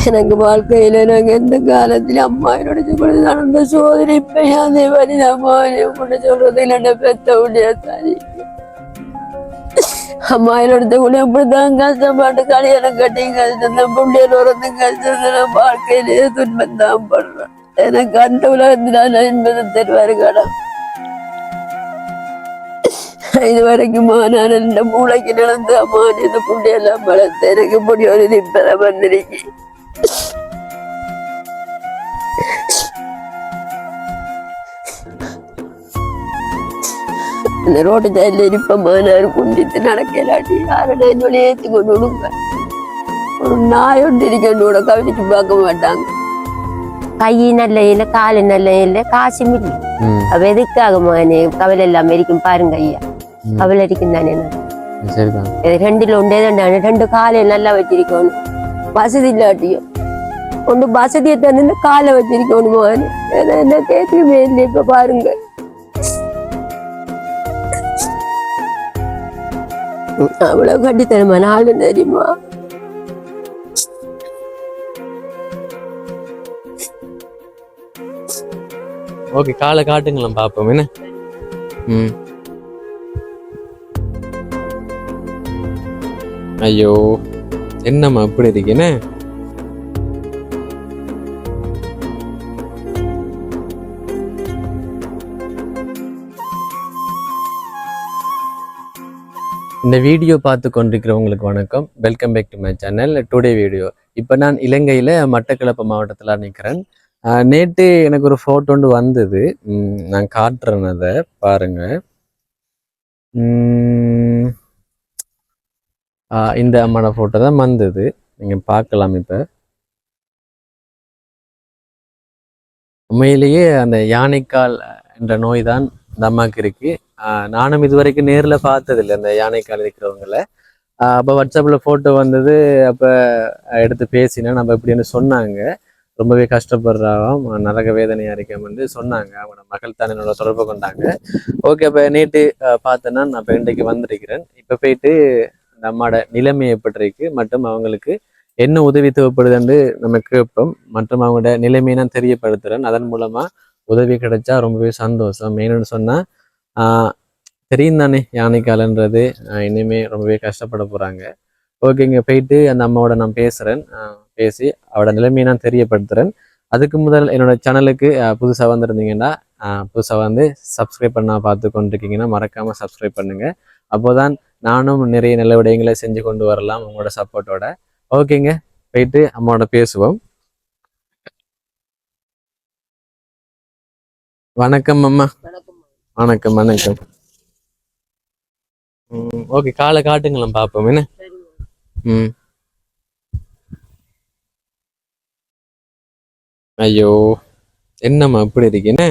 எனக்கு வாழ்க்கையில நாங்க எந்த காலத்துல அம்மா என்னோட சொல்றது நடந்த சோதனை இப்ப அதே மாதிரி அம்மா கூட சொல்றது இல்ல பெத்த உடைய தாரி அம்மா என்னோட கூட இப்படிதான் கஷ்டப்பட்டு கல்யாணம் கட்டி கஷ்டம் புள்ளையில உறந்து கஷ்டம் வாழ்க்கையிலேயே துன்பம் தான் படுறேன். எனக்கு அந்த உலகத்தினால என்பதை தருவாரு கடன். இது வரைக்கும் நான் இந்த மூளைக்கு நடந்து அம்மா இந்த புள்ளையெல்லாம் வளர்த்து எனக்கு இப்படி ஒரு நிப்பதை வந்திருக்கு. இந்த ரோட்டு சைட்ல இருப்பமா நான் குண்டித்து நடக்கலாட்டி யாரும் என்னோட ஏற்றி கொண்டு விடுங்க. ஒரு நாய் ஒன்று இருக்கோட கவிதைக்கு பார்க்க மாட்டாங்க. கை நல்ல இல்லை காலு நல்ல இல்லை காசும் இல்லை. அவ எதுக்காக கவலை இல்லாம இருக்கும் பாருங்க ஐயா. கவலை இருக்கும் தானே ரெண்டுல ஒன்றே தான் ரெண்டு காலை நல்லா வச்சிருக்கணும். வசதி இல்லாட்டியும் ஒன்று வசதியை தந்து காலை வச்சிருக்கணுமா என்ன கேட்கவே இல்லை. இப்ப பாருங்க அவ்வளவு கட்டித்தனமான ஆளு தெரியுமா. ஓகே காலை காட்டுங்களா பாப்போம் என்ன. ஐயோ என்னம்மா இப்படி இருக்கேன்னு. இந்த வீடியோ பார்த்து கொண்டிருக்கிறவங்களுக்கு வணக்கம். Welcome back to my channel. Today video இப்போ நான் இலங்கையில் மட்டக்களப்பு மாவட்டத்தில் நிற்கிறேன். நேற்று எனக்கு ஒரு ஃபோட்டோ ஒன்று வந்தது, நான் காட்டுறேன், அதை பாருங்க. இந்த அம்மாவோட ஃபோட்டோ தான் வந்தது, நீங்கள் பார்க்கலாம். இப்போ உண்மையிலேயே அந்த யானைக்கால் என்ற நோய் தான் இந்த அம்மாவுக்கு இருக்கு. நானும் இது வரைக்கும் நேரில் பார்த்ததில்லை அந்த யானைக்கால் இருக்கிறவங்களை. அப்போ வாட்ஸ்அப்பில் ஃபோட்டோ வந்தது, அப்போ எடுத்து பேசினேன். நம்ம இப்படின்னு சொன்னாங்க, ரொம்பவே கஷ்டப்படுறாவும் நரக வேதனையாக இருக்கேன்னு சொன்னாங்க. அவங்களோட மகள் தான் என்னோட தொடர்பு கொண்டாங்க. ஓகே, அப்போ நேற்று பார்த்தேன்னா நான் இப்போ இன்றைக்கு வந்திருக்கிறேன். இப்போ போயிட்டு அந்த அம்மாவோட நிலைமை எப்படி இருக்கு மற்றும் அவங்களுக்கு என்ன உதவி தேவைப்படுதுன்னு நம்ம கேட்போம். மற்றும் அவங்களோட நிலைமையை நான் தெரியப்படுத்துகிறேன். அதன் மூலமாக உதவி கிடைச்சா ரொம்பவே சந்தோஷம். மெயின்னு சொன்னால் தெரியும் தானே யானைக்காலன்றது, இனிமே ரொம்பவே கஷ்டப்பட போகிறாங்க. ஓகேங்க, போயிட்டு அந்த அம்மாவோட நான் பேசுகிறேன். பேசி அவரோட நிலைமையை நான் தெரியப்படுத்துகிறேன். அதுக்கு முதல் என்னோட சேனலுக்கு புதுசாக வந்திருந்தீங்கன்னா புதுசாக வந்து சப்ஸ்கிரைப் பண்ண பார்த்து கொண்டிருக்கீங்கன்னா மறக்காமல் சப்ஸ்கிரைப் பண்ணுங்கள். அப்போதான் நானும் நிறைய நல்ல விடயங்களை செஞ்சு கொண்டு வரலாம் உங்களோட சப்போர்ட்டோட. ஓகேங்க, போயிட்டு அம்மாவோட பேசுவோம். வணக்கம் அம்மா. வணக்கம் வணக்கம். ஓகே, காலை காட்டுங்களேன் பார்ப்போம் என்ன. ஐயோ என்னம்மா இப்படி இருக்கேன்னு.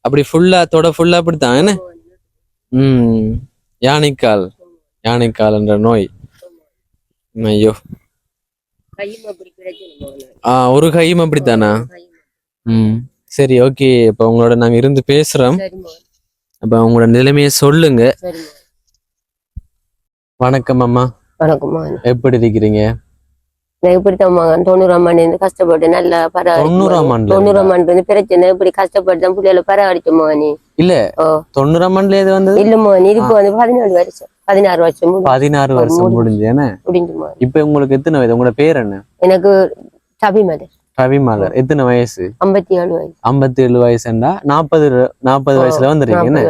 அப்படி ஃபுல்லா தொட ஃபுல்லா அப்படித்தான் என்ன. யானைக்கால் என்ற நோய். ஐயோ ஒரு கையும் அப்படித்தானா. சரி, ஓகே. இப்ப உங்களோட நாங்க இருந்து பேசுறோம். அப்ப உங்களோட நிலைமையை சொல்லுங்க. வணக்கம் அம்மா. வணக்கம். எப்படி இருக்கிறீங்க? இப்படித்தான் 90ஆம் ஆண்டு கஷ்டப்பட்டு நல்லா பராமரிச்சு. 90ஆம் ஆண்டு பிரச்சனை இப்படி கஷ்டப்பட்டு தான் பிள்ளைகளை பராமரிச்சோமா. நீ இல்ல 90ஆம் ஆண்டுல எது வந்தது இல்லம்மா. நீ இப்ப வந்து 16 வருஷம் 16 வருஷம் முடிஞ்சுமா. இப்ப உங்களுக்கு எத்தனை வயது? உங்களோட பேர் என்ன? எனக்கு சபிமலர். ரவிமலர். எத்தனை வயசு? 57 வயசு. 57 வயசுண்டா 40 வயசுல வந்துருக்கீங்க.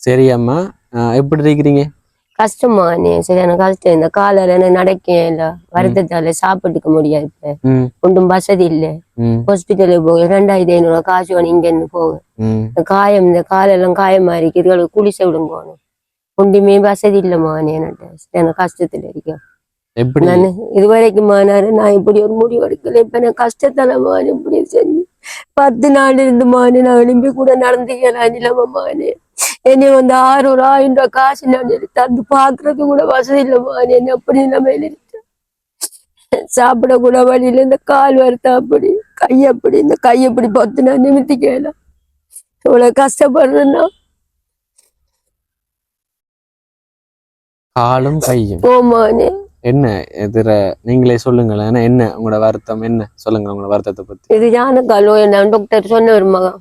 சரி அம்மா, எப்படி இருக்கிறீங்க? கஷ்டமா நீ சரியான கஷ்டம். இந்த காலையில நடக்க இல்ல, வருத்தத்தால சாப்பிட்டுக்க முடியாது. இப்ப ஒன்றும் வசதி இல்ல. ஹாஸ்பிட்டலுக்கு போக 2500 காசு வேணும். இங்க இருந்து போக காயம், இந்த காலெல்லாம் காயமா இருக்கு. இதுகளுக்கு குளிசை விடுங்க. ஒன்றுமே வசதி இல்லம்மா. என்னட்ட சரியான கஷ்டத்துல இருக்கேன். நான் இதுவரைக்கும் நான் இப்படி ஒரு முடிவு எடுக்கல. இப்ப நான் கஷ்டத்தனமான இப்படி செஞ்சு 10 நாள் இருந்து நான் எழும்பி கூட நடந்துக்கலாம் இல்லாம. என்னை வந்து 600,000 ரூபாய் காசு நான் தந்து பாக்குறது கூட வசதி இல்லம்மா. என்ன அப்படி நம்ம இருக்கேன். சாப்பிட கூட வழியில இந்த கால் வருத்தா, அப்படி கை அப்படி இந்த கை அப்படி 10 நாள் நிமித்திக்கலாம். இவ்வளவு கஷ்டப்படுறேன்னா காலும் கையும். ஓமானே என்ன எதிர நீங்களே சொல்லுங்களேன். ஏன்னா என்ன உங்களோட வருத்தம் என்ன சொல்லுங்க, உங்களோட வருத்தத்தை பத்தி. இது யானைக்கால் நோய் நான் டாக்டர் சொன்னவர் மகன்.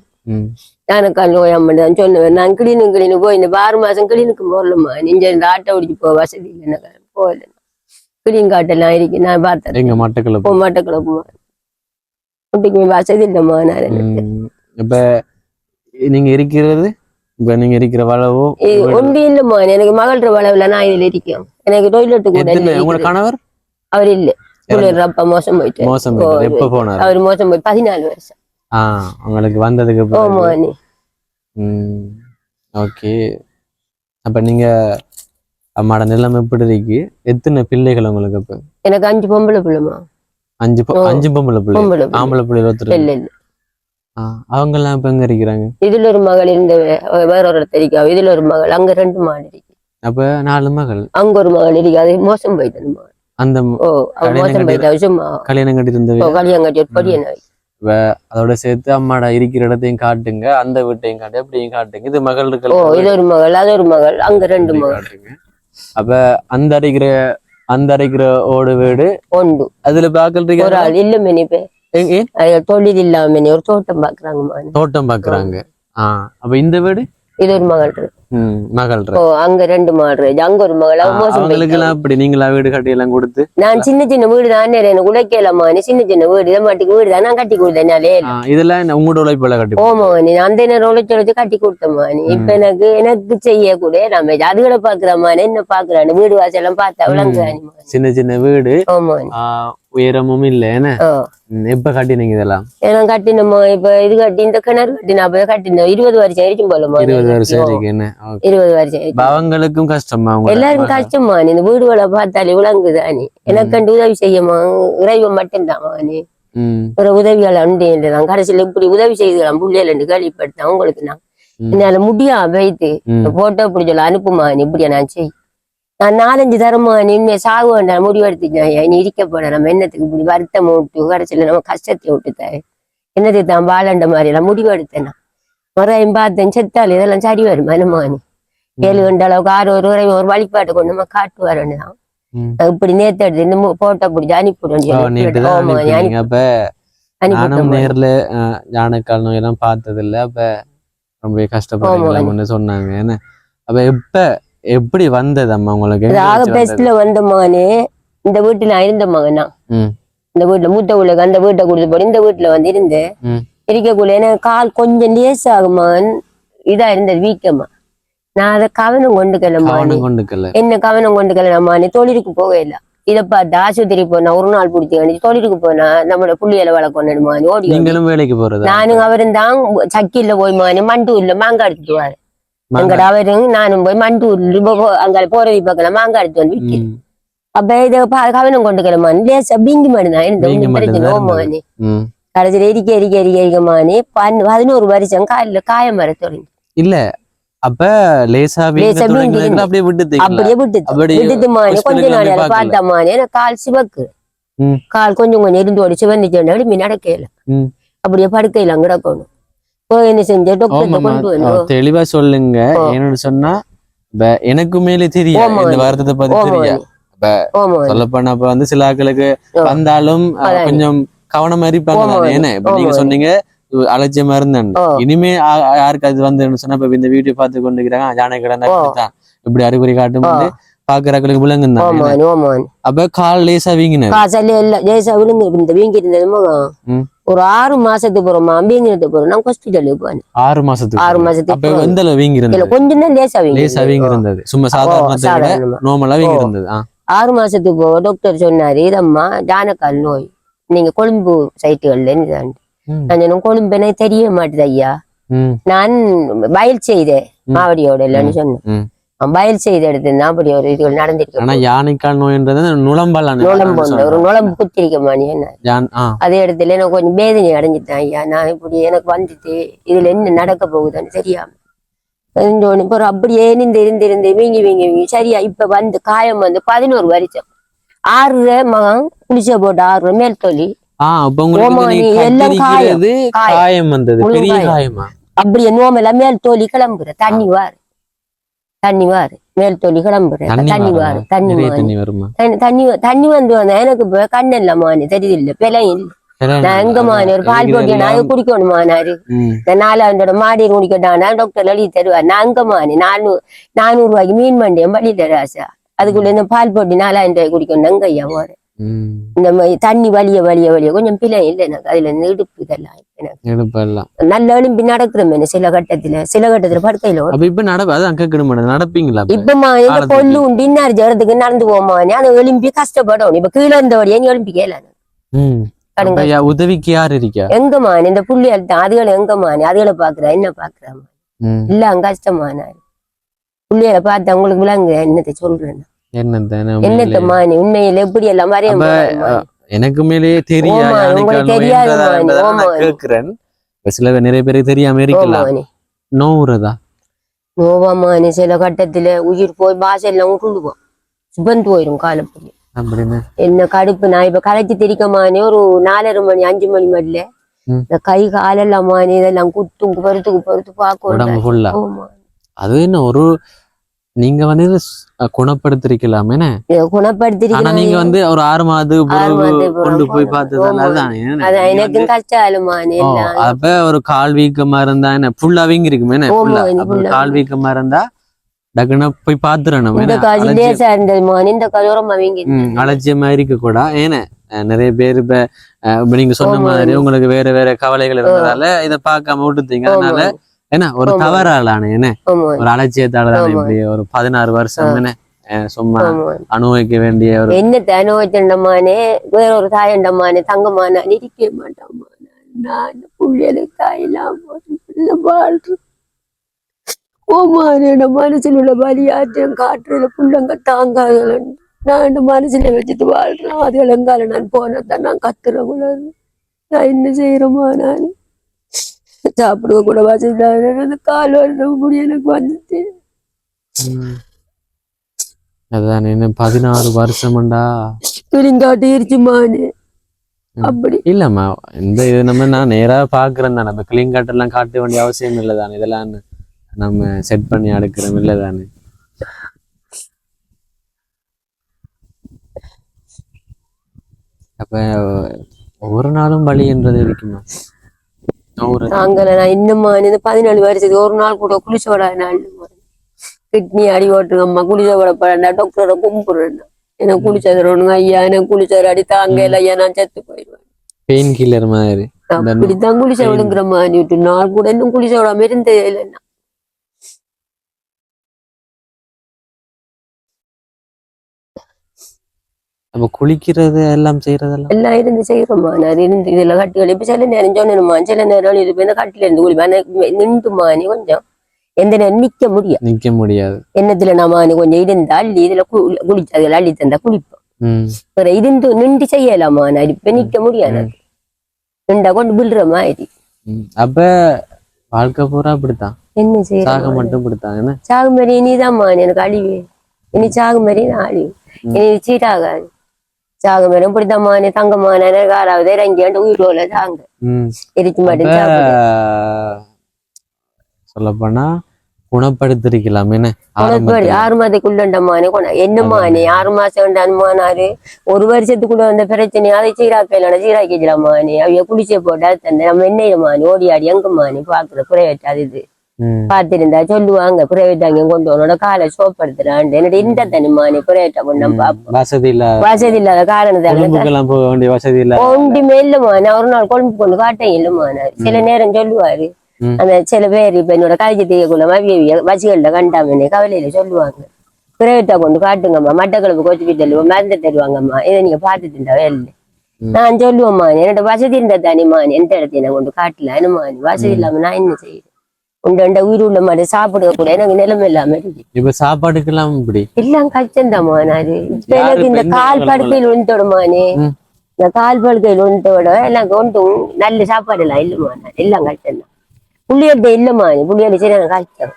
யானைக்கால் நோய் அம்மா தான் சொன்னவர். நான் கிளீனு போய் இந்த 6 மாசம் கிளீனுக்கு போகலம்மா. நீங்க இந்த ஆட்டை ஓடிச்சு போக வசதி இல்லை, போகல. கிளீன் காட்டெல்லாம் இருக்கு, நான் பார்த்தேன். எங்க மட்டக்களப்பு குட்டிக்கு வசதி இல்லம்மா. இப்ப நீங்க இருக்கிறது, இப்ப நீங்க இருக்கிற வளவோ ஒன்று இல்லம்மா. எனக்கு மகள்ற வளவுல நான் இதுல இருக்கேன். எனக்கு டொய்லெட் கூட உங்களோட கணவர் அவர் இல்ல. அப்பா மோசம் போயிட்டு. எப்ப போனார் அவர்? மோசம் போய் 14 வருஷம். உங்களுக்கு வந்ததுக்கு ஓகே. அப்ப நீங்க அம்மாட நிலைமை எப்படி இருக்கு? எத்தனை பிள்ளைகள் உங்களுக்கு? இப்ப எனக்கு 5 பொம்பளை பிள்ளைமா. 5 பொம்பளை பிள்ளை, ஆம்பளை பிள்ளை ஒருத்தர் இல்ல இல்ல. அவங்க எல்லாம் இப்ப எங்க இருக்கிறாங்க? இதுல ஒரு மகள் இந்த வேற ஒரு தெரியா. இதுல ஒரு மகள், அங்க 2 மகள் இருக்கு. அப்ப 4 மகள். அங்க ஒரு மகள் இருக்கு, அது மோசம் போயிட்டு. அந்த மோசம் போயிட்டா சும்மா கல்யாணம் கட்டி இருந்தது. கல்யாணம் கட்டி படிய அதோட சேர்த்து அம்மாட இருக்கிற இடத்தையும் காட்டுங்க, அந்த வீட்டையும் காட்டு, அப்படியும் காட்டுங்க. இது மகள் இருக்கு. இது ஒரு மகள், அது ஒரு மகள், அங்க 2 மகள் காட்டுங்க. அப்ப அந்த அரைக்கிற ஓடு வீடு உண்டு. அதுல பாக்கல் ஒரு ஆள் இல்ல மெனி பேர் தொழில் இல்லாம ஒரு தோட்டம் பாக்குறாங்க. அப்ப இந்த வீடு இது ஒரு மகள் அங்க 2 மகள், அங்க ஒரு மகள். அப்படி நீங்களா வீடு கட்டி எல்லாம் கொடுத்து? நான் சின்ன சின்ன வீடு தான், எனக்கு உழைக்கலாமா. சின்ன சின்ன வீடு இதை மாட்டுக்கு வீடு தான் நான் கட்டி கொடுத்தேன். இதெல்லாம் உங்களோட உழைப்புல கட்டி? ஓமா, அந்த நேரம் உழைச்சு கட்டி கொடுத்தம்மா. இப்ப எனக்கு செய்ய கூட நம்ம அதுகளை பாக்குறமா, என்ன பாக்குறான்னு வீடு வாசல் எல்லாம் பார்த்தா விளங்குறானி. சின்ன சின்ன வீடு, உயரமும் இல்ல. என்ன எப்ப கட்டினீங்க இதெல்லாம்? ஏன்னா கட்டினோமா. இப்ப இது கட்டி இந்த கிணறு கட்டினா கட்டினோம் 20 வருஷம் இருக்கும் போலமா. 20 வருஷம் இருக்கு. என்ன 20 வருஷம். அவங்களுக்கும் கஷ்டமா? எல்லாருக்கும் கஷ்டமா. இந்த வீடுகளை பார்த்தாலே விளங்குதானே. எனக்கு கண்டு உதவி செய்யமா, இறைவன் மட்டும்தாமா. நீ ஒரு உதவியால் அண்டேன் கடைசியில இப்படி உதவி செய்துக்கலாம் புள்ளையில கேள்விப்பட்டேன். உங்களுக்கு நான் என்னால முடியா வைத்து போட்டோ இப்படி சொல்ல அனுப்புமா, இப்படியா நான் செய். நான் 4-5 தரமா நின்று சாகு வேண்டாம் முடிவெடுத்துட்டேன். இனி இருக்க போன நம்ம என்னத்துக்கு இப்படி வருத்தம் விட்டு கடைசியில நம்ம கஷ்டத்தை விட்டுத்தாரு என்னத்துக்கு தான் வாழண்ட மாதிரி எல்லாம் முடிவெடுத்தேன். முறையும் பார்த்தேன் செத்தால் இதெல்லாம் சரி வரும் மனமானி. 7 கண்ட அளவுக்கு 6 ஒரு வழிபாட்டை கொண்டு நம்ம காட்டுவாருன்னு தான் இப்படி நேத்து எடுத்து இந்த போட்டோ பிடிச்சி அனுப்பிவிடும். நேர்ல யானைக்கால் நோயெல்லாம் பார்த்தது இல்ல. அப்ப ரொம்ப கஷ்டப்படுறாங்க சொன்னாங்க. என்ன அப்ப எப்படி வந்தது அம்மா உங்களுக்கு? பெஸ்ட்ல வந்தமானே இந்த வீட்டுல நான் இருந்த மகனா. இந்த வீட்டுல மூத்த வீட்டுல அந்த வீட்டை கொடுத்து போய் இந்த வீட்டுல வந்து இருந்தேன். இருக்கக்குள்ள எனக்கு கால் கொஞ்சம் லேஸ் ஆகுமான் இதா இருந்தது வீக்கமா. நான் அதை கவனம் கொண்டுக்கலமா. என்ன கவனம் கொண்டுக்கலமானே தொழிலுக்கு போக இல்லை. இதை பார்த்து ஆஸ்பத்திரி போனா ஒரு நாள் பிடிச்சி தொழிலுக்கு போனா நம்மளோட புள்ளியில வளர்க்கணுமானு ஓடி. வேலைக்கு போறது நானும் அவரும் தான் சக்கில போய் மானே மண்டூர்ல மாங்காய் எடுத்துட்டு எங்கட அவரும் நானும் போய் மண்டூர்ல அங்க போறவி பக்கம் மாங்காய் எடுத்து வந்து விற்கிறேன். அப்ப இதை கவனம் கொண்டுக்கலமானு லேசா பிங்கி மாடுதான் இருந்தேன். கடைசியில எரிக்கமானே 11 வருஷம் காலில காயம் வர தொடங்கி. இல்ல அப்ப அப்படியே விட்டுட்டு கொஞ்ச நாள் பார்த்தமானே கால் சிவக்கு கால் கொஞ்சம் இருந்து சிவந்துச்சு மீ நடக்கல. அப்படியே படுக்கையில கிடக்கணும். என்ன செஞ்ச டாக்டர் தெளிவா சொல்லுங்க. என்னன்னு சொன்னா எனக்கு மேலே தெரியும் இந்த வருத்தத்தை பத்தி தெரியும். சொல்ல போனா அப்ப வந்து சில ஆட்களுக்கு வந்தாலும் கொஞ்சம் கவனமா இருப்பாங்க. ஏன்னா இப்ப நீங்க சொன்னீங்க அலட்சியமா இருந்தேன். இனிமே யாருக்கு அது வந்து சொன்னா இப்ப இந்த வீடியோ பார்த்து கொண்டு இருக்கிறாங்க யானை கடை இப்படி அறிகுறி காட்டும் போது பாக்குறாக்களுக்கு விளங்குதான். அப்ப கால் லேசா வீங்கின வீங்கி இருந்தது ஒரு 6 மாசத்துக்கு போறோமா வீங்கினது போறோம். நான் ஹாஸ்பிட்டலுக்கு போனேன் 6 மாசத்துக்கு. கொஞ்சம் தான் லேசா வீங்கி இருந்தது. சும்மா சாதாரண நார்மலா வீங்கி இருந்தது. 6 மாசத்துக்கு போக டாக்டர் சொன்னாரு இதம்மா யானைக்கால் நோய் நீங்க கொழும்பு சைட்டுகள்ல நான் கொழும்பு எனக்கு தெரிய மாட்டேது ஐயா. நான் வயல் செய்தேன் மாவடியோட இல்லன்னு சொன்னேன். வயல் செய்த எடுத்திருந்தேன். அப்படி ஒரு இதுகள் நடந்திருக்கு. ஆனா யானைக்கால் நோய்ன்றது நுளம்பு ஒரு நுளம்பு குத்திரிக்க மாணி. அதே இடத்துல எனக்கு கொஞ்சம் வேதனை அடைஞ்சிட்டேன் ஐயா. நான் இப்படி எனக்கு வந்துட்டு இதுல என்ன நடக்க போகுதுன்னு தெரியாம அப்படியே இருந்து வீங்கி சரியா இப்ப வந்து காயம் வந்து 11 வருஷம் 6 மகன் குளிச்ச போட்டு 6 மேல் தொழில் அப்படியே நோமெல்லாம் மேல் தோலி கிளம்புற தண்ணி வாரு தண்ணி வாரு மேல் தொலி கிளம்புறேன் தண்ணி வாரு தண்ணி வருமா தண்ணி வந்து வந்தா எனக்கு இப்ப கண்ணு இல்லமானு தெரியுது பிள்ளை இல்லை நான் எங்கமானு ஒரு பால் போட்டி நான் குடிக்கணுமானாரு இந்த 4000 மாடி குடிக்கட்டானா டாக்டர் எழுதி தருவார் நான் அங்கமானு 400 ரூபாய்க்கு மீன் மண்டியம் பள்ளி தராசா அதுக்குள்ள இந்த பால் போட்டி 4000 ரூபாய் குடிக்கணும் அங்க ஐயா போறேன் இந்த மாதிரி தண்ணி வலிய கொஞ்சம் பிள்ளை இல்லை எனக்கு அதுல இருந்து இடுப்பு இதெல்லாம் எனக்கு நல்ல எலும்பி நடக்கிறேன் சில கட்டத்துல படுக்கையில நடப்பீங்களா இப்பமா இந்த பொண்ணு உண்டு இன்னார் ஜரத்துக்கு நடந்து போமானே ஆனா எலும்பி கஷ்டப்படும் இப்ப கீழே இருந்தபடியே எலும்பி கேளானு உதவிக்கு யாரு இருக்கா எங்கமானு இந்த புள்ளியால் தான் அதுகளை எங்கமானு அதுகளை பாக்குறா என்ன பாக்குறாமா இல்ல அங்க கஷ்டமானாரு புள்ளியால பார்த்தா உங்களுக்கு விளங்க என்னத்தை சொல்றேன் என்னத்த மானி உண்மையில எப்படி எல்லாம் வரைய எனக்கு மேலேயே தெரியாதுக்கிறேன் சில நிறைய பேருக்கு தெரியாம இருக்கலாம் நோவாமானி சில கட்டத்துல உயிர் போய் பாசெல்லாம் விட்டுடுவோம் சுபந்து போயிரும் காலப்படி என்ன கடுப்பு நான் இப்ப களைச்சு திரிக்கமானே ஒரு 4:30 மணி 5 மணி மடில இந்த கை காலெல்லாம் மானி இதெல்லாம் குத்தும் பொறுத்து பாக்கணும் அது என்ன ஒரு நீங்க வந்து குணப்படுத்திருக்கலாம் என்ன குணப்படுத்திருக்கலாம் நீங்க வந்து ஒரு 6 மாதத்துக்கு கொண்டு போய் பார்த்தது எனக்கும் கஷ்டாலுமானே அப்ப ஒரு கால் வீக்கமா இருந்தா என்ன ஃபுல்லா வீங்கி இருக்குமே என்ன கால் வீக்கமா இருந்தா டக்குன்னு போய் பாத்துறணும் அலட்சியமா இருக்க கூட ஏன்னா நிறைய பேர் இப்ப நீங்க சொன்ன மாதிரி உங்களுக்கு வேற வேற கவலைகள் இருந்ததால இதை பார்க்காம விட்டுத்தீங்க அதனால என்ன ஒரு தவறாலான என்ன ஒரு அலட்சியத்தால இப்படி ஒரு 16 வருஷம் என்ன சும்மா அனுபவிக்க வேண்டிய ஒரு என்னத்தை அனுபவிச்சண்டமானே வேற ஒரு தாயண்டமானே தங்கமான இருக்க மாட்டோமா நான் புள்ளியலுக்கு தாயெல்லாம் வாழ்றேன் ஓமானோட மனசுல உள்ள வலியாற்றம் காற்றுல புள்ளங்க தாங்காதலன்னு நான் மனசுல வச்சுட்டு வாழ்றேன் அது இளங்கால நான் போனதான் நான் கத்துறேன் நான் என்ன செய்யறோமா நான் சாப்பிடுவ கூட வசதி கால் வருது முடி எனக்கு வந்துட்டு அதான் என்ன 16 வருஷம்டா பிரிங்காட்டி இருச்சுமானு அப்படி இல்லம்மா இந்த இது நான் நேரா பாக்குறேன் தானே நம்ம கிளிங்காட்டு எல்லாம் காட்ட வேண்டிய அவசியம் இல்லைதானே இதெல்லாம் நம்ம செட் பண்ணி அடுக்கிறோம் இல்லதானே அப்ப ஒவ்வொரு நாளும் வலி என்றது இருக்குமா நாங்கள நான் இன்னும்மா 14 வருஷத்துக்கு ஒரு நாள் கூட குளிச்சோட நாள் கிட்னி அடி ஓட்டுங்க அம்மா குளிச்சோட படண்டா டாக்டரை கும்பிடுறேன் எனக்கு குளிச்சதுறோனுங்க ஐயா எனக்கு குளிச்சது அடி தாங்க இல்லை ஐயா நான் செத்து போயிடுவேன் பெயின் கில்லர் மாதிரி அப்படித்தான் குளிச்ச விடுங்கிற மாதிரி விட்டு நாள் கூட இன்னும் குளிச்ச விடாம இருந்தே இல்லைன்னா நம்ம குளிக்கிறது எல்லாம் செய்யறதெல்லாம் எல்லாம் இருந்து செய்யறோமா நான் இருந்து இதுல கட்டுகள் இப்ப சில நேரம் சொன்னேன்மா சில நேரம் இது இந்த கட்டில இருந்து குளிப்பேன் நின்றுமா நீ கொஞ்சம் எந்த நேரம் நிக்க முடியாது என்னத்துல நாம கொஞ்சம் இருந்தா அள்ளி இதுல குளிச்சு அதுல அள்ளி தந்தா குளிப்போம் இருந்து நின்று செய்யலாமா நான் இப்ப நிக்க முடியாது நின்றா கொண்டு விழுற மாதிரி அப்ப வாழ்க்கை பூரா அப்படித்தான் என்ன செய்ய சாக மட்டும் இப்படித்தான் என்ன சாகு மாதிரி இனிதாம்மா எனக்கு அழிவு இனி சாகு மாதிரி நான் அழிவு இனி சீட்டாகாது சாகு மாதிரி இப்படித்தாம்மா தங்கமான காலாவது இறங்கியாண்டு உயிரோல சாங்க எரிச்சு மாட்டேன் சொல்ல போனா குணப்படுத்திருக்கலாம் என்ன 6 மாதத்துக்குள்ளண்டமானே என்னமானே 6 மாசம் அனுமானாரு 1 வருஷத்துக்குள்ள வந்த பிரச்சனை அதை சீராக்கலாம் சீராக்கிடலாமானே அவைய குளிச்ச போட்டா தந்த நம்ம என்னமானே ஓடி ஆடி எங்கம்மானே பாக்குற பிரைவேட் அது இது பாத்திருந்தா சொல்லுவாங்க பிரைவேட் அங்க கொண்டு உன்னோட காலை சோப்படுத்துறான் என்னோட இந்த தனிமானே பிரைவேட்டா கொண்டு பாப்போம் வசதி இல்லாத காரணத்தால வசதி இல்ல ஒன்றுமே இல்லமானே ஒரு நாள் கொழும்பு கொண்டு காட்டையும் இல்லமானாரு சில நேரம் சொல்லுவாரு அந்த சில பேர் இப்ப என்னோட காலேஜ் தெரியக்குள்ள வசிகள்ல கண்டாமனே கவலையில சொல்லுவாங்க பிரைவேட்டா கொண்டு காட்டுங்கம்மா மட்டக்களப்பு கோச்சிக்கிட்டு மருந்து தருவாங்கம்மா இதை நீங்க பாத்துட்டு வேலை நான் சொல்லுவேம்மா என்னோட வசதி இருந்தா தானேம்மா எந்த இடத்தையும் நான் கொண்டு காட்டல என்னம்மா வசதி இல்லாம நான் என்ன செய்யறேன் உண்ட உயிர் உள்ள மாதிரி சாப்பிட கூட எனக்கு நிலைமை இல்லாம இருக்கு இப்ப சாப்பாடுக்கெல்லாம் இப்படி எல்லாம் கஷ்டம்தாம்மா நானு இப்ப எனக்கு இந்த கால் படுக்கையில் ஒன்றுமானே இந்த கால் படுக்கையில் ஒன்றோட எல்லாம் கொண்டு நல்ல சாப்பாடு எல்லாம் இல்லம்மா எல்லாம் கஷ்டம்தான் புள்ளியல்ட்ட இல்லம்மா புள்ளியல் சரி எனக்கு கஷ்டம்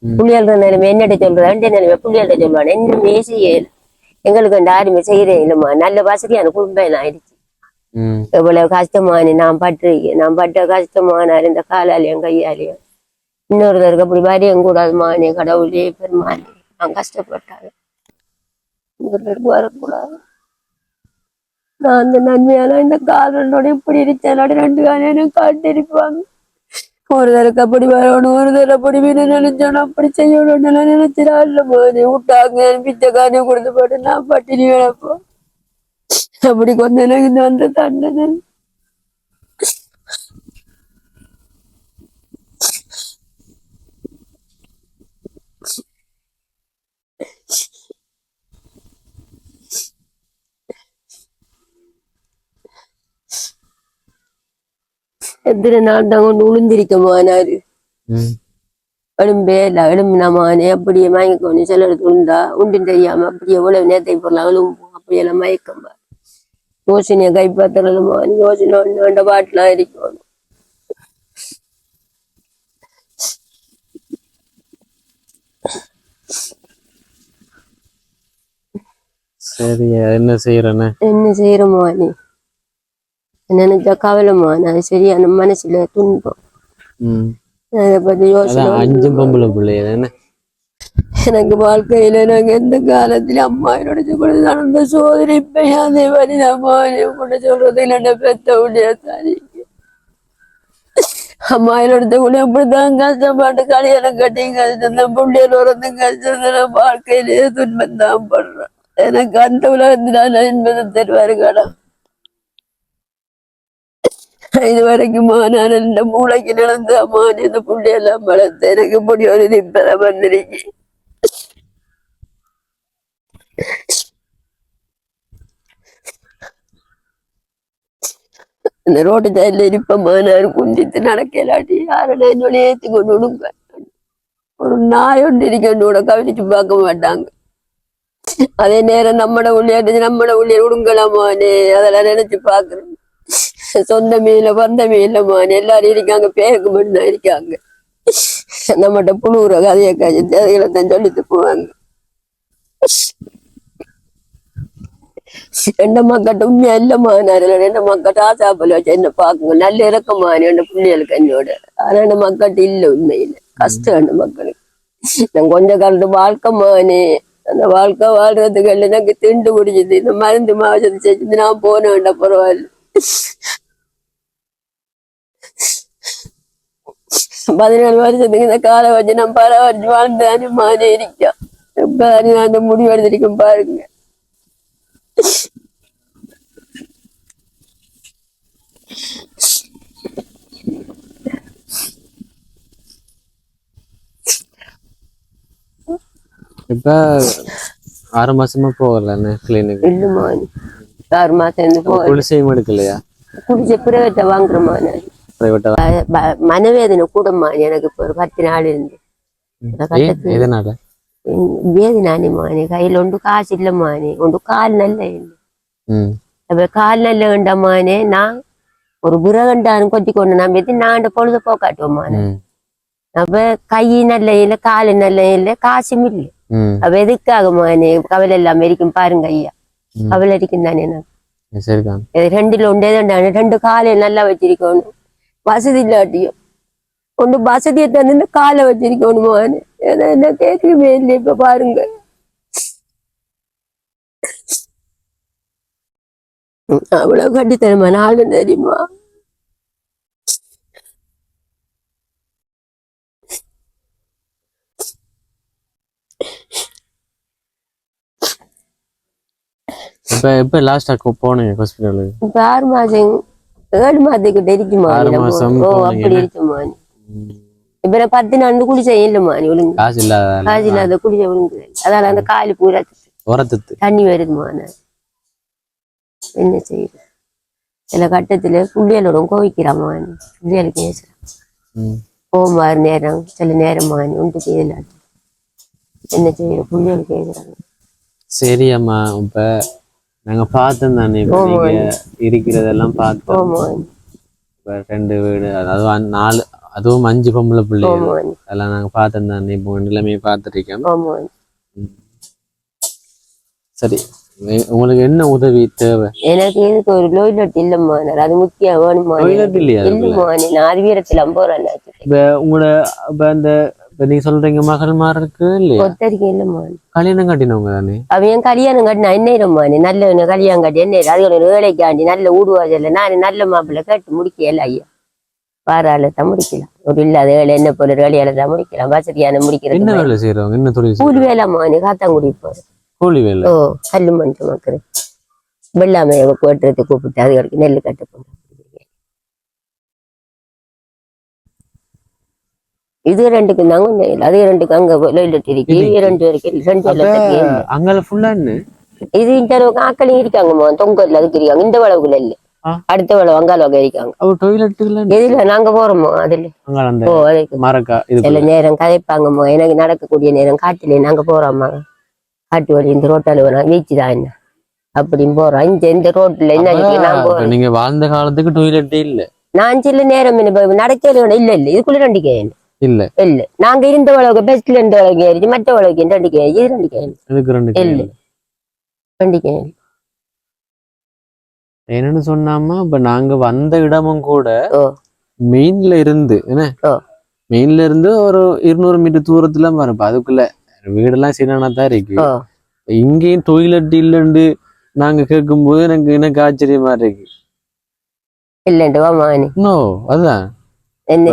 புள்ளியல் நிலைமை என்னட்ட சொல்றேன் நிலைமை புள்ளியல்ட்ட சொல்லுவான் என்னமே செய்யல எங்களுக்கு அந்த யாருமே செய்யறேன் இல்லம்மா நல்ல வசதியான குடும்பம் ஆயிடுச்சு எவ்வளவு கஷ்டமான நான் பட்ட கஷ்டமான இந்த காலாலையும் கையாலையும் இன்னொருத்தருக்கு அப்படி வரையும் கூடாது மானே கடவுளே பெருமானே நான் கஷ்டப்பட்டாங்க இன்னொருத்தருக்கு வரக்கூடாது நான் அந்த நன்மையால இந்த காலனோட இப்படி இருச்சேனோட 2 காலையும் காட்டிருப்பாங்க ஒரு தடவை அப்படி வரணும் ஒரு தடவை அப்படி வீடு நினைச்சோம் அப்படி செய்யணும்னு நினைச்சிடா இல்ல மானே விட்டாங்க பிச்சை காணியை கொடுத்து போட்டு நான் பட்டினி கிடப்போம் அப்படி கொஞ்சம் எனக்கு இந்த வந்த தண்டனை எத்தனை நாள் தான் கொண்டு உளுந்திருக்கமானாரு எலும்பே இல்ல எலும்புனா மானே அப்படியே மயக்கம் சில இடத்துல உண்டா உண்டு தெரியாம அப்படியே எவ்வளவு நேரத்தை போடலாம் எலும்பும் அப்படியெல்லாம் மயக்கம் யோசனையை கைப்பற்றுறது மானி யோசனை ஒன்று பாட்டுலாம் இருக்கணும் சரி என்ன செய்யறோமா நீ நினைச்சா கவலைமான அது சரியான மனசுல துன்பம் அதை பத்தி யோசனை 5 பொம்பளை பிள்ளைய எனக்கு வாழ்க்கையில நாங்க எந்த காலத்துல அம்மா என்னோட கூட நடந்த சோதனை இப்பயாதே வரிதாம்மா கூட சொல்றது இல்லைன்னா பெத்த உடைய தாரிக்கு அம்மா என்னோட கூட அப்படித்தான் கஷ்டப்பட்டு கல்யாணம் கட்டிங்க கஷ்டம் பிள்ளைகள் உறந்து கஷ்டம் வாழ்க்கையிலே துன்பம் தான் படுறேன் எனக்கு அந்த உலகத்தினால என்பதை தருவாரு கடவுள் இது வரைக்கும் நான் இந்த மூளைக்கு நடந்து அம்மா இந்த புள்ளையெல்லாம் வளர்த்து எனக்கு இப்படி ஒரு இப்பதான் வந்திருக்கு இந்த ரோட்டு சைட்ல இருப்பமானாரு குந்தித்து நடக்கலாட்டி யாரும் என்னோட ஏற்றி கொண்டு விடுங்க ஒரு நாய் ஒன்று இருக்கோட கவனிச்சு பார்க்க மாட்டாங்க அதே நேரம் நம்மட உள்ளியாட்டு நம்மட உள்ளிய விடுங்கலாமானே அதெல்லாம் நினைச்சு பாக்குறேன் சொந்த மீன்ல வந்த மீன்லமானே எல்லாரும் இருக்காங்க பேருக்கு மட்டும்தான் இருக்காங்க நம்மகிட்ட புழுவுற கதையை கதைகளை தான் சொல்லிட்டு போவாங்க ரெண்டு மக்கட்ட உண்மையா இல்லமானாரு ரெண்டு மக்கட்ட ஆசாப்பல வச்சு என்ன பாக்குங்க நல்ல இறக்கமான ரெண்டு பிள்ளைகளுக்கு என்னோட ஆனா ரெண்டு மக்கட்ட இல்ல உண்மையில கஷ்டம் ரெண்டு மக்களுக்கு நான் கொஞ்ச காலத்து வாழ்க்கைமானே அந்த வாழ்க்கை வாழ்றதுக்கு எனக்கு திண்டு குடிச்சது இந்த மருந்து மாவட்டத்தை செஞ்சு நான் போன வேண்டாம் பரவாயில்ல 17 வருஷத்துக்கு இந்த காலை வச்சு நான் பரவாயில்ல வாழ்ந்தானே மானே இருக்கேன் இப்ப நான் அந்த முடிவு எடுத்திருக்கேன் பாருங்க இப்ப 6 மாசமா போகல கிளினிக் இல்லமா 6 மாசம் குளிசையும் எடுக்கலையா குடிச்ச பிரைவேட்டை வாங்குறமான மனவேதனை கூடமா எனக்கு இப்ப ஒரு 10 நாள் இருந்து எதனால வேதனானே மானே கையில ஒன்று காசு இல்லமானே ஒன்று கால் நல்ல இல்லை அப்ப கால் நல்ல வேண்டாமானே நான் ஒரு புறகண்டான்னு கொத்தி கொண்டு நான் பத்தி நான் பொழுது போக்காட்டுவோமானே அப்ப கை நல்ல இல்லை காலு நல்ல இல்லை காசும் இல்லை அப்ப எதுக்காக மானே கவலை எல்லாம் இருக்கும் பாருங்க ஐயா கவலை இருக்கும் தானே நான் 2ல ஒன்றே தான் 2 காலை நல்லா வச்சிருக்கணும் வசதி இல்லாட்டியும் ஒன்று வசதியை தந்து காலை வச்சிருக்கணுமானு என்ன கேட்கவே இல்லை இப்ப பாருங்க அவ்வளவு கட்டித்தனமான ஆளு தெரியுமா இப்ப லாஸ்டா போனீங்க ஹாஸ்பிடலுக்கு இப்ப 6 மாசம் 7 மாதத்துக்கிட்ட இருக்குமா அப்படி இருக்குமா இப்ப 10 நாள் குளிச்ச இல்லமா நீ ஒழுங்கு காசு இல்லாத குளிச்ச ஒழுங்கு அதால அந்த காலு பூரா தண்ணி வருதுமான என்ன செய்யுது சில கட்டத்துல புள்ளியலோட கோவிக்கிறாமா புள்ளியலுக்கு பேசுறான் போமாறு நேரம் சில நேரமா ஒன்று செய்யல என்ன செய்யுது புள்ளியலுக்கு பேசுறாங்க சரி அம்மா இப்ப நாங்க பார்த்தோம் தானே இருக்கிறதெல்லாம் பார்த்தோம் 2 வீடு அதாவது 4 அதுவும் 5 பொம்பளை பிள்ளைகள் அதெல்லாம் நாங்க பார்த்தோம் தானே இப்போ நிலைமையை பார்த்துருக்கோம் சரி உங்களுக்கு என்ன உதவி தேவை? எனக்கு இதுக்கு ஒரு டொய்லெட் இல்லம்மா, அது முக்கியம் வேணுமா? டொய்லெட் இல்லையா? இல்லம்மா, நான் அறிவியரத்துல 50 ரூபா இப்ப உங்களோட அந்த நீங்க சொல்றீங்க மகள்மாருக்கு இல்லையா? ஒத்தரிக்கை இல்லம்மா. கல்யாணம் கட்டினவங்க தானே? அவன் கல்யாணம் கட்டினா என்ன நல்ல கல்யாணம் கட்டி என்ன அது வேலைக்காண்டி நல்ல ஊடுவாஜல்ல நான் நல்ல மாப்பிள்ளை கேட்டு முடிக்கல ஐயா. வாரால தான் முடிக்கலாம். ஒரு இல்லாத வேலை என்ன போல வேலையால தான் முடிக்கலாம். வசதியான முடிக்கிறது. என்ன வேலை செய்யறவங்க? என்ன தொழில்? கூலி வேலைமானு காத்தாங்குடி போற கூலி வேலை. ஓ கல்லு மஞ்ச மக்கள் வெள்ளாமையை போட்டுறது கூப்பிட்டு அது வரைக்கும் நெல்லு கட்ட போன. இது 2க்கு தாங்க அது 2க்கு அங்க இருக்கு 2 வரைக்கும் 2 அங்க ஃபுல்லா இது இந்த அளவுக்கு ஆக்களும் இருக்காங்கம்மா. தொங்கல்ல அதுக்கு இருக்காங்க. இந்த அளவுக்குள்ள இல்ல, அடுத்த அளவு அங்கால வகை இருக்காங்க. எதுல நாங்க போறோமோ அதுல சில நேரம் கதைப்பாங்கம்மா. எனக்கு நடக்கக்கூடிய நேரம் காட்டுல நாங்க போறோம்மா. காட்டு வழி இந்த ரோட்டால வரோம் வீச்சுதான் என்ன அப்படின்னு போறோம். இந்த ரோட்ல என்ன நீங்க வாழ்ந்த காலத்துக்கு டொய்லெட்டே இல்ல. நான் சில நேரம் நடக்கல இல்ல இல்ல இதுக்குள்ள 2 கேன் இல்ல இல்ல. நாங்க இருந்த அளவுக்கு பெஸ்ட்ல இருந்த அளவுக்கு ஏறிச்சு மற்ற அளவுக்கு 2 கேன் இது 2 கேன் இல்ல 2 கேன். என்னன்னு சொன்னாமா இப்ப நாங்க வந்த இடமும் கூட மெயின்ல இருந்து என்ன மெயின்ல இருந்து ஒரு 200 மீட்டர் தூரத்துல பாருப்ப அதுக்குள்ள வீடெல்லாம் சீனானா தான் இருக்கு. இங்கேயும் டொய்லெட் இல்லைன்னு நாங்க கேட்கும் போது எனக்கு ஆச்சரியமா இருக்கு. அதுதான்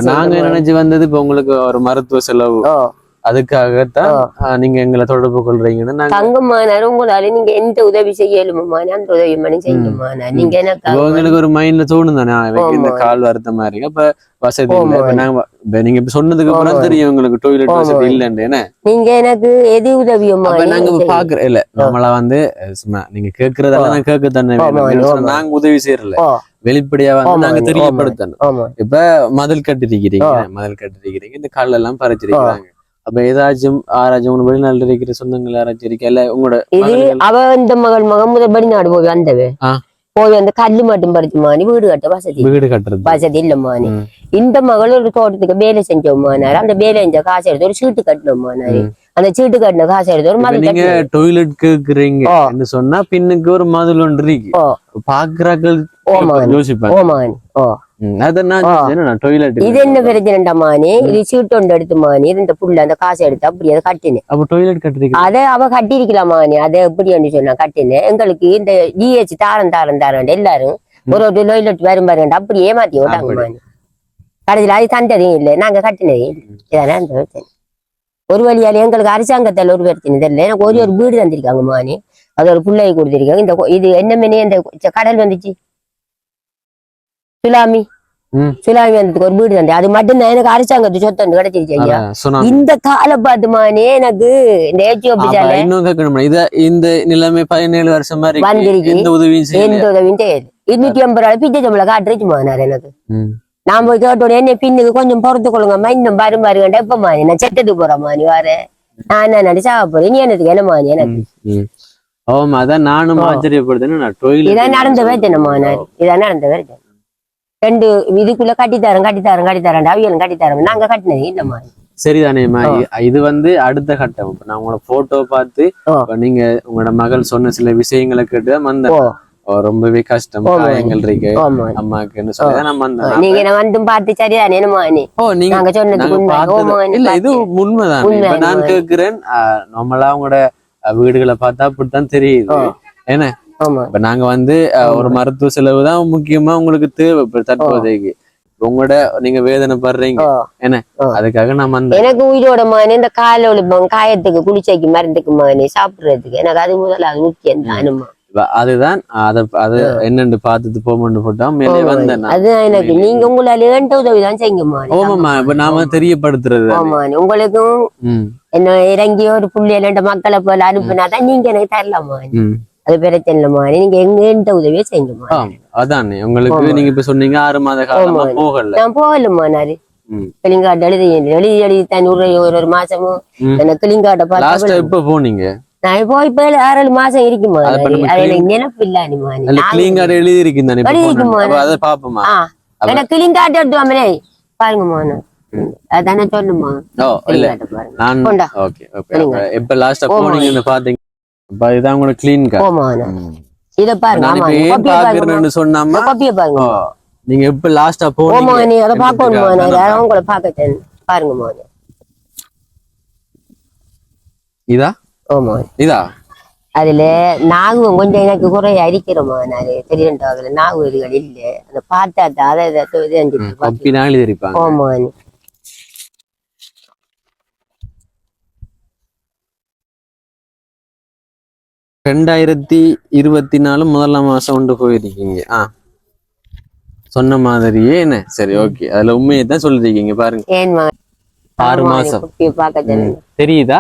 நாங்க நினைச்சு வந்தது இப்ப உங்களுக்கு ஒரு மருத்துவ செலவு அதுக்காகத்தான் நீங்க எங்களை தொடர்பு கொள்றீங்கன்னு. தங்கம்மானாரு உங்களால நீங்க எந்த உதவி செய்யலுமா அந்த உதவி பண்ணி செய்யுமாண்ணா. நீங்க உங்களுக்கு ஒரு மைண்ட்ல தோணும் தானே இந்த கால் வருத்தமா இருக்கு அப்ப வசதி இல்லை. நீங்க இப்ப சொன்னதுக்கு அப்புறம் தெரியும் உங்களுக்கு டொய்லெட் வசதி இல்லைன்னு. நீங்க எனக்கு எது உதவியுமா நாங்க பாக்குறோம் இல்ல நம்மள சும்மா நீங்க கேக்குறதெல்லாம் நான் கேட்க தானே நாங்க உதவி செய்யறல வெளிப்படையா நாங்க தெரியப்படுத்தணும். இப்ப மதில் கட்டிருக்கிறீங்க இந்த கால் எல்லாம் பறிச்சிருக்கிறாங்க. அப்ப ஏதாச்சும் ஆராய்ச்சி வெளிநாட்டுல இருக்கிற சொந்தங்கள் யாராச்சும் இருக்கல உங்களோட இது அவ இந்த மகள் முதல் வெளிநாடு போய் வந்தவே போய் அந்த கல்லு மட்டும் பறிச்சுமானி வீடு கட்டுறது வசதி இல்லம்மானி. இந்த மகள் ஒரு தோட்டத்துக்கு வேலை செஞ்சோம்மானாரு. அந்த வேலை செஞ்ச காசு எடுத்து ஒரு சீட்டு கட்டணும்மானாரு. அந்த சீட்டு கட்டின காசு எடுத்து ஒரு மதில் நீங்க டொய்லெட் கேக்குறீங்க சொன்னா பின்னுக்கு ஒரு மதில் ஒன்று இருக்கு பாக்குறாக்கள் யோசிப்பாங்க. இது என்ன பிரச்சனைமானி இது சீட்டு ஒன்று எடுத்துமானி இந்த புள்ள அந்த காசு எடுத்து அப்படி அதை கட்டினேன். அதை அவ கட்டிருக்கலாமானி அதை எப்படி சொன்னா கட்டினேன். எங்களுக்கு இந்த ஜிஹெச் தாரம் எல்லாரும் ஒரு டொய்லெட் வரும் பாருங்க அப்படி ஏமாத்தி ஓட்டாங்கமானி. கடைசியில் அது தந்ததையும் இல்லை நாங்க கட்டினதையும் இதான அந்த பிரச்சனை. ஒரு வழியால எங்களுக்கு அரசாங்கத்தால ஒரு பிரச்சனை தெரியல. எனக்கு ஒரு வீடு தந்திருக்காங்க மானி அது ஒரு பிள்ளையை கொடுத்திருக்காங்க. இந்த இது என்ன மணி இந்த கடல் வந்துச்சு சுனாமி வந்ததுக்கு ஒரு வீடு தந்தேன். அது மட்டும்தான் எனக்கு அரசாங்கத்து சொத்து கிடைச்சிருச்சு ஐயா. இந்த கால பாத்துமானே எனக்கு இந்த ஏஜிஓபிசால இந்த நிலைமை 17 வருஷமா வந்திருக்கு. எந்த உதவியும் செய்யாது. 250 ரூபாய் பிச்சை சம்பளம் காட்டுருச்சு மானார் எனக்கு. நான் போய் கேட்டோட என்ன பின்னுக்கு கொஞ்சம் பொறுத்து கொள்ளுங்கம்மா இன்னும் பாருங்க எப்ப மாறி நான் செட்டத்துக்கு போறேன் மாறி வாரு நான் என்ன நடிச்சா போறேன் நீ என்னதுக்கு என்ன மாறி எனக்கு நானும் ஆச்சரியப்படுத்தேன். இதான் நடந்த வேத்தனம்மா இதான் நடந்த வேத்தன் 2 இதுக்குள்ள கட்டித்தரேன் அவியலும் கட்டித்தரேன் நாங்க கட்டினது இந்த மாதிரி சரிதானேம்மா. இது அடுத்த கட்டம். இப்ப நான் உங்களோட போட்டோ பார்த்து நீங்க உங்களோட மகள் சொன்ன சில விஷயங்களை கேட்டுதான் வந்தேன். ரொம்பவே கஷ்டம் காயங்கள் இருக்கு அம்மாக்குன்னு சொல்லி நம்ம நீங்க வந்து பார்த்து சரிதானே இல்ல இது உண்மைதான். இப்ப நான் கேக்குறேன் நம்மளா உங்களோட வீடுகளை பார்த்தா அப்படித்தான் தெரியுது. ஏன்னா இப்ப நாங்க ஒரு மருத்துவ செலவு தான் முக்கியமா உங்களுக்கு தேவை தற்போதைக்கு. உங்களோட நீங்க வேதனை படுறீங்க என்ன அதுக்காக நம்ம எனக்கு உயிரோட மானே இந்த கால ஒழிப்போம் காயத்துக்கு குளிச்சைக்கு மருந்துக்கு மானே சாப்பிடுறதுக்கு எனக்கு அது முதல்ல அது முக்கியம் தானுமா. அதுதான் அது என்னன்னு பார்த்துட்டு போமன்னு போட்டா மேலே வந்தேன். அதுதான் எனக்கு நீங்க உங்களால ஏண்ட உதவிதான் செய்யுங்கம்மா. ஆமாம்மா இப்ப நாம தெரியப்படுத்துறது உங்களுக்கும் என்ன இறங்கி ஒரு புள்ளிய மக்களை போல அனுப்புனாதான் நீங்க எனக்கு தரலாமா அது பிரச்சனை இல்லம்மா. நீங்க எங்க உதவியே செய்யுங்கம்மா. அதானே உங்களுக்கு நீங்க இப்ப சொன்னீங்க 6 மாத காலமா போகல. நான் போகலம்மா நாரு கிளிங்காட்டு எழுதி தான் ஒரு மாசமும் எனக்கு கிளிங்காட்டை பார்த்து எப்ப போனீங்க? நான் போய் இப்ப 6 மாசம் இருக்குமா நினைப்பு இல்லானிமா எழுதி இருக்குமா எனக்கு கிளிங்காட்டு எடுத்துவாமலே பாருங்கம்மா அதானே சொல்லுமா. எப்ப லாஸ்டா போனீங்கன்னு பாத்தீங்க அப்ப இதான் உங்களோட கிளீன் கார்டு. ஓமாண்ணா இத பாருங்க. நான் ஆமா இப்ப ஏன் பாக்குறேன்னு சொன்னாமா காப்பியை பாருங்க. நீங்க எப்ப லாஸ்டா ஓமா போனீங்க நீ அதை பாக்கணுமா? யாரும் உங்களை பாக்கட்டேன் பாருங்க மோனே. இதா ஓமா இதா அதுல நாகும் கொஞ்சம் எனக்கு குறைய அரிக்கிறோமா நானு தெரியண்டாவதுல நாகு இதுகள் இல்ல அந்த பார்த்தா அதை கம்பினா எழுதிருப்பாங்க. ஓமா 2024 முதலாம் மாசம் கொண்டு போயிருக்கீங்க. சொன்ன மாதிரியே என்ன சரி ஓகே. அதுல உண்மையை தான் சொல்லிருக்கீங்க பாருங்க. ஏன் 6 மாசம் பாக்க தெரியுதா?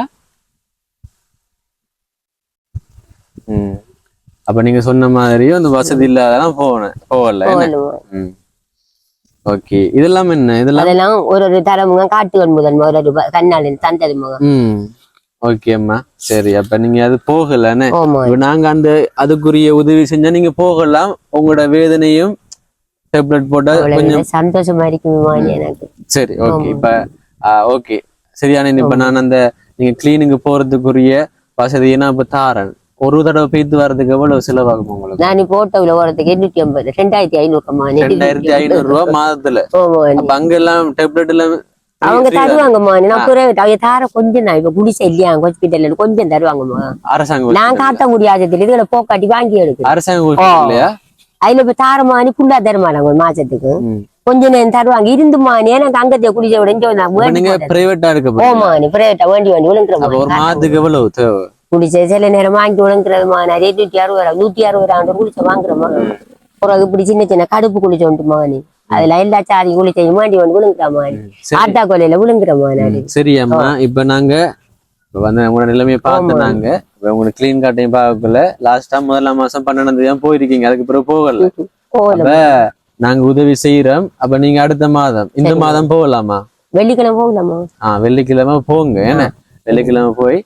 அப்ப நீங்க சொன்ன மாதிரியும் அந்த வசதி இல்லாதான் போகல. ஓகே. இதெல்லாம் என்ன? இதெல்லாம் ஒரு தரமுங்க காட்டுகள் முதல் ஒரு கண்ணால் தந்ததுமுங்க. ஓகேம்மா சரி. அப்ப நீங்க அது போகலன்னு நாங்க அந்த அதுக்குரிய உதவி செஞ்சா நீங்க போகலாம். உங்களோட வேதனையும் டேப்லெட் போட்டா கொஞ்சம் சந்தோஷமா இருக்குமா எனக்கு. சரி ஓகே. இப்ப ஓகே சரியான. இப்ப நான் அந்த நீங்க கிளீனிக்கு போறதுக்குரிய வசதியை நான் இப்ப தாரேன். ஒரு தடவை போயிட்டு வர்றதுக்கு எவ்வளவு செலவாகும் உங்களுக்கு? நான் போட்டோல வரதுக்கு 850 2500 ரூபாய் மாதத்துல. அப்ப அங்க எல்லாம் டேப்லெட் எல்லாம் அவங்க தருவாங்கம்மா. நான் பிரைவேட் அவங்க தார கொஞ்சம் தான். இப்ப குடிசை இல்லையா ஹாஸ்பிட்டல்ல கொஞ்சம் தருவாங்கம்மா. அரசாங்கம் நான் காட்ட முடியாது இதுல போக்காட்டி வாங்கி எடுக்கு அரசாங்கம் இல்லையா? அதுல இப்ப தாரமானி ஃபுல்லா தருமானாங்க ஒரு மாசத்துக்கு கொஞ்ச நேரம் தருவாங்க. இருந்துமானி எனக்கு அங்கத்தைய குடிசை விட பிரைவேட்டா இருக்கு. ஓமானி பிரைவேட்டா வேண்டி விழுங்குற ஒரு மாதத்துக்கு எவ்வளவு தேவை? குடிசை சில நேரம் வாங்கி விழுங்குறதுமா. நிறைய 160 குடிசை வாங்குறோமா. பிறகு இப்படி சின்ன சின்ன கடுப்பு குளிச்ச உண்டுமானி அதுல எல்லா சாதி குளிச்சையும் மாண்டி வந்து விழுங்குறமானி ஆட்டா கொலையில விழுங்குறமானி. சரி அம்மா. இப்ப நாங்க வந்து உங்களோட நிலைமையை பார்த்துனாங்க. உங்களுக்கு கிளீன் காட்டையும் பார்க்கல. லாஸ்டா முதலாம் மாசம் 12 போயிருக்கீங்க. அதுக்கு பிறகு போகல. அப்ப நாங்க உதவி செய்யறோம். அப்ப நீங்க அடுத்த மாதம் இந்த மாதம் போகலாமா? வெள்ளிக்கிழமை போகலாமா? வெள்ளிக்கிழமை போங்க. என்ன வெள்ளிக்கிழமை போய்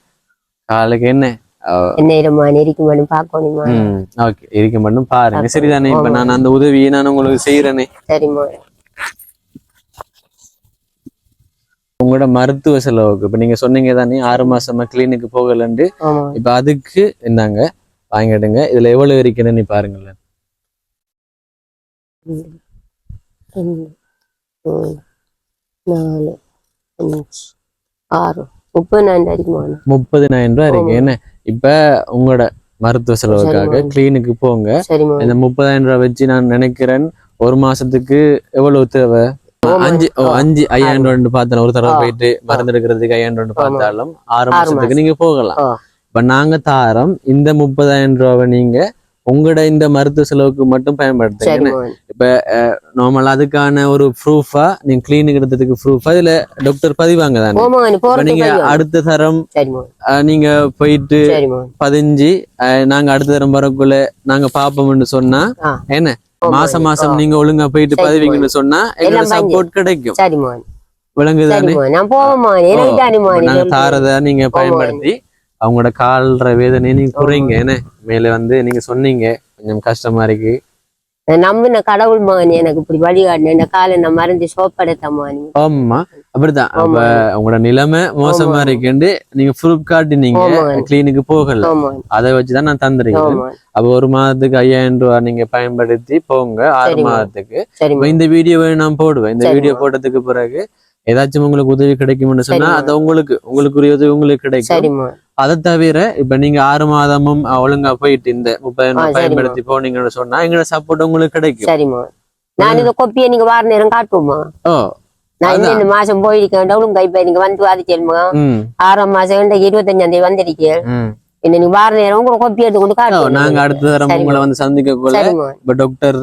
காலைக்கு என்ன இருக்கும் பாக்கணுமா? ஓகே இருக்க மட்டும் பாருங்க. சரிதானே? இப்ப நான் அந்த உதவியை நான் உங்களுக்கு செய்யறேனே. சரிம்மா. உங்களோட மருத்துவ செலவுக்கு இப்ப நீங்க சொன்னீங்க தானே 6 மாசமா கிளினிக்கு போகலண்டு. இப்ப அதுக்கு என்னங்க வாங்கிடுங்க. இதுல எவ்வளவு இருக்குன்னு நீ பாருங்களேன். 4 5 6 30,000 ரூபாய் இருக்கு. என்ன இப்ப உங்களோட மருத்துவ செலவுக்காக கிளினிக்கு போங்க. இந்த 30,000 ரூபாய் வச்சு நான் நினைக்கிறேன் ஒரு மாசத்துக்கு எவ்வளவு தேவை? 5,000 பார்த்தாலும் ஒரு தடவை போயிட்டு மருந்து எடுக்கிறதுக்கு 5,000 பார்த்தாலும் 6 மாசத்துக்கு நீங்க போகலாம். இப்ப நாங்க தாரம் இந்த 30,000 ரூபாவை நீங்க உங்களோட இந்த மருத்துவ செலவுக்கு மட்டும் பயன்படுத்துங்க. இப்ப நார்மலா அதுக்கான ஒரு ப்ரூஃபா நீங்க கிளீனிக் எடுத்ததுக்கு ப்ரூஃபா இதுல டாக்டர் பதிவாங்க தானே. நீங்க அடுத்த தரம் நீங்க போயிட்டு 15 நாங்க அடுத்த தரம் வரக்குள்ள நாங்க பாப்போம்னு சொன்னா என்ன மாசம் நீங்க ஒழுங்கா போயிட்டு பதிவிங்கன்னு சொன்னா எங்களோட சப்போர்ட் கிடைக்கும். விளங்குதானே? நாங்க தாரத நீங்க பயன்படுத்தி அவங்களோட கால்ற வேதனையை நீங்க குறைங்க. என்ன மேல வந்து நீங்க சொன்னீங்க கொஞ்சம் கஷ்டமா இருக்கு. நம்பின கடவுள் மகன் எனக்கு இப்படி வழிகாட்டின இந்த காலை நான் மருந்து சோப்படுத்தமானி. ஆமா அப்படிதான். அப்ப உங்களோட நிலைமை மோசமா இருக்குன்னு நீங்க ப்ரூஃப் காட்டினீங்க. கிளினிக்கு போகல. அதை வச்சுதான் நான் தந்துருக்கேன். அப்ப ஒரு மாதத்துக்கு 5,000 ரூபாய் நீங்க பயன்படுத்தி போங்க 6 மாதத்துக்கு. இந்த வீடியோவை நான் போடுவேன். இந்த வீடியோ போட்டதுக்கு பிறகு ஏதாச்சும் உங்களுக்கு உதவி கிடைக்கும்னு சொன்னா அது உங்களுக்குரிய உதவி உங்களுக்கு கிடைக்கும். அதை தவிர இப்ப நீங்க 6 மாதமும் ஒழுங்கா போயிட்டு இந்த 30,000 பயன்படுத்தி போனீங்கன்னு சொன்னா எங்களோட சப்போர்ட் உங்களுக்கு கிடைக்கும். நான் இந்த கொப்பியை நீங்க வார நேரம் காட்டுவோமா? நான் இந்த மாசம் போயிருக்கேன். ஒழுங்கா இப்ப நீங்க வந்து வாதிச்சேருமா 6ஆம் மாசம் 25ஆம் தேதி வந்திருக்கேன். என்ன நீங்க வார நேரம் உங்களை கொப்பி எடுத்து கொண்டு காட்டுவோம். நாங்க அடுத்த தரம் உங்களை வந்து சந்திக்க இப்ப டாக்டர்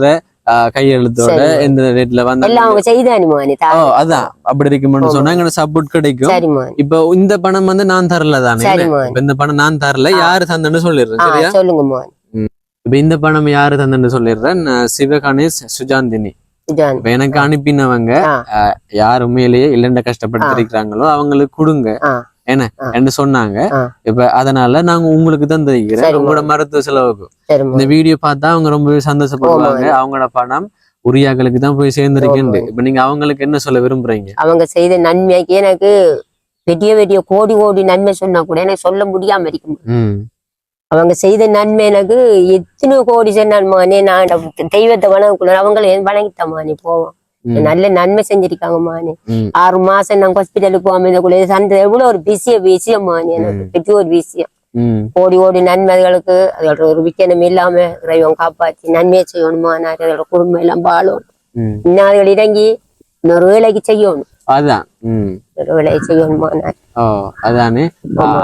கையெழுத்தோட எந்த ரேட்ல வந்து அதான் அப்படி இருக்கும்னு சொன்னா எங்க சப்போர்ட் கிடைக்கும். இப்ப இந்த பணம் வந்து நான் தரல தானே. இந்த பணம் நான் தரல. யாரு தந்தன்னு சொல்லிடுறேன். சரியா? சொல்லுங்க. இப்ப இந்த பணம் யாரு தந்தன்னு சொல்லிடுறேன். சிவகணேஷ் சுஜாந்தினி எனக்கு அனுப்பினவங்க யார் உண்மையிலேயே இல்லண்ட கஷ்டப்படுத்திருக்கிறாங்களோ அவங்களுக்கு கொடுங்க என்ன என்று சொன்னாங்க. இப்ப அதனால நாங்க உங்களுக்கு தான் தெரிவிக்கிறேன் உங்களோட மருத்துவ செலவுக்கு. இந்த வீடியோ பார்த்தா அவங்க ரொம்பவே சந்தோஷப்படுவாங்க. அவங்களோட பணம் உரியாக்களுக்கு தான் போய் சேர்ந்திருக்கேன். இப்ப நீங்க அவங்களுக்கு என்ன சொல்ல விரும்புறீங்க? அவங்க செய்த நன்மைக்கு எனக்கு பெரிய பெரிய கோடி கோடி நன்மை சொன்னா கூட எனக்கு சொல்ல முடியாம இருக்கும். அவங்க செய்த நன்மை எனக்கு எத்தனை கோடி சொன்னான்மானே. நான் தெய்வத்தை வணங்கக்கூடாது, அவங்கள வணங்கிட்டமானே போவோம். நல்ல நன்மை செஞ்சிருக்காங்கம்மானே. 6 மாசம் நாங்க ஹாஸ்பிட்டலுக்கு போகாம இருந்தக்குள்ள சந்தை எவ்வளவு ஒரு விஷயமானே. எனக்கு பெரிய ஒரு விஷயம். ஓடி ஓடி நன்மைகளுக்கு அதோட ஒரு விக்கனம் இல்லாம இறைவன் காப்பாற்றி நன்மையை செய்யணுமானா அதோட குடும்பம் எல்லாம் வாழணும். இன்னும் இறங்கி இன்னொரு வேலைக்கு செய்யணும். அதான் ஒரு வேலையை செய்யணுமானா அதானே.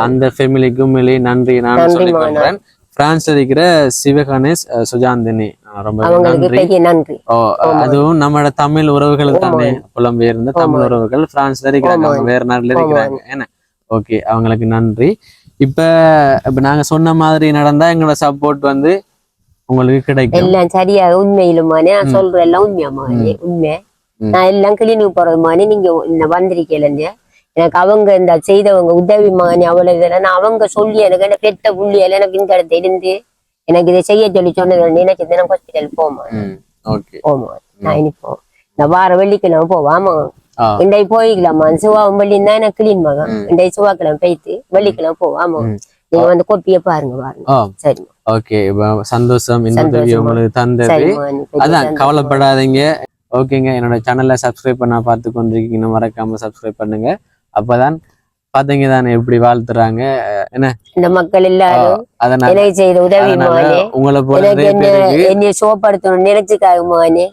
அந்த ஃபேமிலிக்கும் நன்றி நான் சொல்லிக்கிறேன். பிரான்ஸ்ல இருக்கிற சிவகணேஷ் சுஜாந்தினி ரொம்ப நன்றி. அதுவும் நம்மளோட தமிழ் உறவுகள் தானே, புலம்பெயர்ந்த தமிழ் உறவுகள் பிரான்ஸ்ல இருக்கிறாங்க, வேற நாட்டுல இருக்கிறாங்க. என்ன ஓகே, அவங்களுக்கு நன்றி. இப்ப நாங்க சொன்ன மாதிரி நடந்தா எங்களோட சப்போர்ட் வந்து உங்களுக்கு கிடைக்கும். எல்லாம் சரியா உண்மையிலுமானே நான் சொல்றேன், எல்லாம் உண்மையாமானே உண்மை. நான் எல்லாம் கிளினிக் போறதுமானே நீங்க வந்திருக்கீங்க. எனக்கு அவங்க இந்த செய்தவங்க உதவி மானி அவ்வளவு இதெல்லாம் அவங்க சொல்லி எனக்கு பெத்த புள்ளியால எனக்கு இந்த இடத்துல இருந்து எனக்கு இதை செய்ய சொல்லி சொன்னது நினைச்சு தினம் ஹாஸ்பிட்டல் போமா. நான் இனிப்போம் இந்த வார வெள்ளிக்கிழமை போவாமா. இன்றைக்கு போய்க்கலாமா, சிவாவும் வெள்ளி தான் எனக்கு கிளீன் மகன். இன்றைக்கு சிவாக்கிழமை போயிட்டு வெள்ளிக்கிழமை போவாமா. நீங்க வந்து கோப்பிய பாருங்க. சரி, ஓகே, சந்தோஷம். இந்த உதவி உங்களுக்கு தந்தது, அதான் கவலைப்படாதீங்க. ஓகேங்க, என்னோட சேனல்ல சப்ஸ்கிரைப் பண்ணா பார்த்து கொண்டிருக்கீங்க, மறக்காம சப்ஸ்கிரைப் பண்ணுங்க. அப்பதான் பாத்தீங்க தானே எப்படி வாழ்த்துறாங்க என்ன இந்த மக்கள் எல்லாரும். அதனால செய்த உதவி உங்களை போல என்னைய சோப்படுத்தணும் நினைச்சுக்காகுமானே.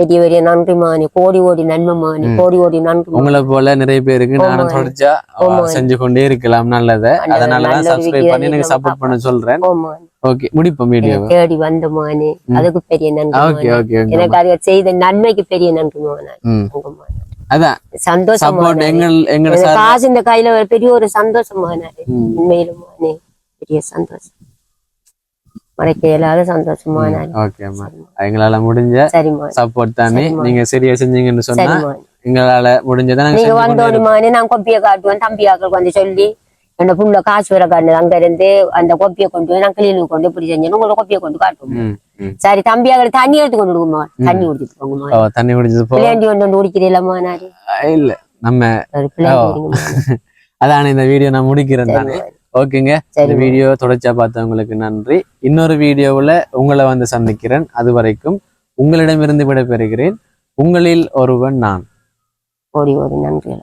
பெரிய பெரிய நன்றி மானே, கோடி கோடி நன்மை மானே, கோடி கோடி நன்றி. உங்களை போல நிறைய பேருக்கு நானும் தொடர்ச்சியா செஞ்சு கொண்டே இருக்கலாம் நல்லத. அதனாலதான் சப்ஸ்கிரைப் பண்ணி எனக்கு சப்போர்ட் பண்ண சொல்றேன். ஓகே, முடிப்போம் வீடியோ. தேடி வந்த மானே, அதுக்கு பெரிய நன்றி. ஓகே ஓகே, எனக்கு அதை செய்த நன்மைக்கு பெரிய நன்றி மானே. அதான் சந்தோஷம். காசு இந்த கையில பெரிய ஒரு சந்தோஷமான உண்மையிலுமானே பெரிய சந்தோஷம், மறைக்க இயலாத சந்தோஷமான. எங்களால முடிஞ்ச சப்போர்ட் தானே, நீங்க சரியா செஞ்சீங்கன்னு சொன்னா எங்களால முடிஞ்சதை நீங்க வந்தோடுமானே நான் கொப்பியை காட்டுவேன். தம்பியாக்களுக்கு வந்து சொல்லி என்ன புள்ள காசு வர காட்டுது, அங்க இருந்து அந்த கொப்பியை கொண்டு போய் நான் கிளீனுக்கு கொண்டு இப்படி செஞ்சேன்னு உங்களை கொப்பியை கொண்டு காட்டுவோம். சரி, தம்பியாக தண்ணி எடுத்து கொண்டு விடுமா, தண்ணி குடிச்சிட்டு போங்கம்மா. தண்ணி குடிச்சது பிள்ளையாண்டி கொண்டு வந்து குடிக்கிறீங்களா நானு? இல்ல நம்ம அதான இந்த வீடியோ நான் முடிக்கிறேன் தானே. ஓகேங்க, இந்த வீடியோ தொடர்ச்சியா பார்த்தவங்களுக்கு நன்றி. இன்னொரு வீடியோவுல உங்களை வந்து சந்திக்கிறேன். அது வரைக்கும் உங்களிடமிருந்து விடைபெறுகிறேன். உங்களில் ஒருவன் நான். ஓடி ஓடி நன்றி.